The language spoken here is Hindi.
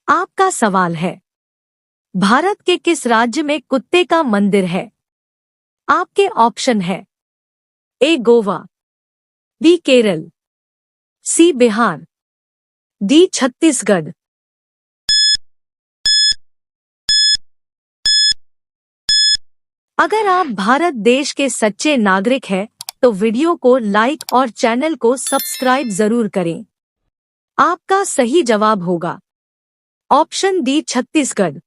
आपका सवाल है, भारत के किस राज्य में कुत्ते का मंदिर है? आपके ऑप्शन है ए गोवा, बी केरल, सी बिहार, डी छत्तीसगढ़। अगर आप भारत देश के सच्चे नागरिक हैं, तो वीडियो को लाइक और चैनल को सब्सक्राइब जरूर करें। आपका सही जवाब होगा ऑप्शन डी छत्तीसगढ़।